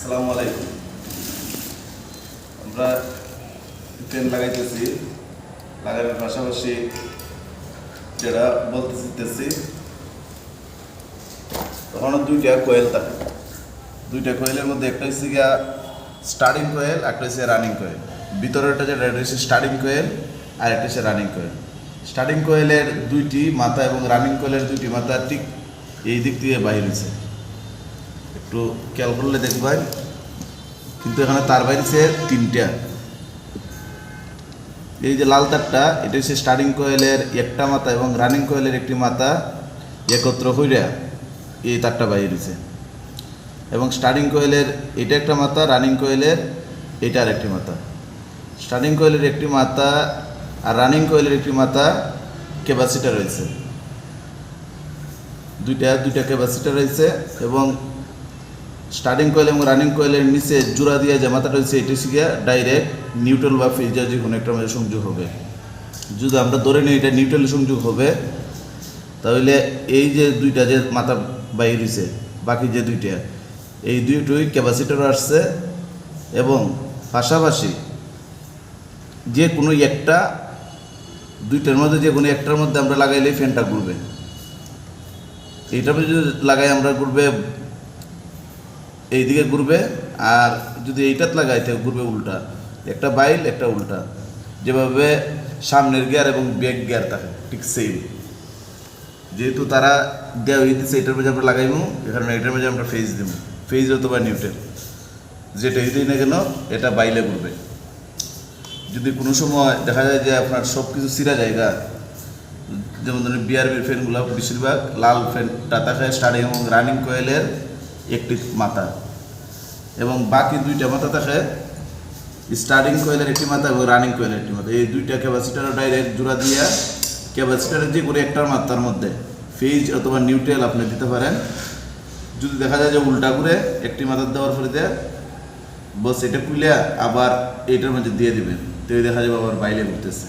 আসসালামু আলাইকুম। আমরা ফ্যান লাগাইতেছি, লাগানোর পাশাপাশি যেটা বলতে চাইতেছি, তখন দুইটা কোয়েল থাকে। দুইটা কোয়েলের মধ্যে একটা হচ্ছে গিয়া স্টার্টিং কোয়েল, একটা হচ্ছে রানিং কোয়েল। ভিতরেরটা যেটা এটা হচ্ছে স্টার্টিং কোয়েল আর একটা হচ্ছে রানিং কোয়েল। স্টার্টিং কোয়েলের দুইটি মাথা এবং রানিং কোয়েলের দুইটি মাথা ঠিক এই দিক থেকে বাইরে হয়েছে, একটু খেয়াল করলে দেখবেন। কিন্তু এখানে তার বাইরেছে তিনটা। এই যে লাল তারটা, এটা হচ্ছে স্টার্টিং কোয়েলের একটা মাথা এবং রানিং কোয়েলের একটি মাথা একত্র হইয়া এই তারটা বাইরেছে। এবং স্টার্টিং কোয়েলের এটা একটা মাথা, রানিং কোয়েলের এটা আর একটি মাথা। স্টার্টিং কোয়েলের একটি মাথা আর রানিং কোয়েলের একটি মাথা ক্যাপাসিটার রয়েছে, দুইটা ক্যাপাসিটার রয়েছে। এবং স্টার্টিং কোয়েল এবং রানিং কোয়েলের নিচে জোড়া দিয়ে যে মাথাটা রয়েছে, এটি শিখে ডাইরেক্ট নিউট্রাল বা ফেজার যে কোনো একটা মাঝে সংযোগ হবে। যদি আমরা ধরে নিই এটা নিউট্রাল সংযোগ হবে, তাহলে এই যে দুইটা যে মাথা বাইরে রয়েছে, বাকি যে দুইটা, এই দুইটোই ক্যাপাসিটারও আসছে। এবং পাশাপাশি যে কোনো একটা, দুইটার মধ্যে যে কোনো একটার মধ্যে আমরা লাগাইলেই ফ্যানটা ঘুরবে। এইটার মধ্যে যদি লাগাই আমরা, ঘুরবে এইদিকে ঘুরবে। আর যদি এইটাত লাগাই তাহলে ঘুরবে উল্টা, একটা বাইল একটা উল্টা। যেভাবে সামনের গিয়ার এবং ব্যাক গিয়ার থাকে ঠিক সেম। যেহেতু তারা দেওয়া দিচ্ছে, এটার মধ্যে আমরা লাগাইবো, এখানে এটার মধ্যে আমরা ফেজ দিব, ফেজ অথবা নিউট্রাল যেটা দিই না কেন, এটা বাইলে ঘুরবে। যদি কোনো সময় দেখা যায় যে আপনার সব কিছু সিরা জায়গা, যেমন ধরুন বিআরবির ফ্যানগুলো বেশিরভাগ লাল ফ্যানটা থাকে স্টার্টিং এবং রানিং কোয়েলের একটি মাথা, এবং বাকি দুইটা মাথা থাকে স্টার্টিং কোয়েলের একটি মাথা এবং রানিং কোয়েলের একটি মাথা। এই দুইটা ক্যাপাসিটার ডাইরেক্ট জোড়া দিয়ে ক্যাপাসিটারের যে করে একটার মাথার মধ্যে ফেজ অথবা নিউট্রাল আপনি দিতে পারেন। যদি দেখা যায় যে উল্টা করে একটি মাথার দেওয়ার পরে দেয়, বস এটা খুলে আবার এটার মধ্যে দিয়ে দিবেন, তো দেখা যাবে আবার বাইরে ঘুরতেছে।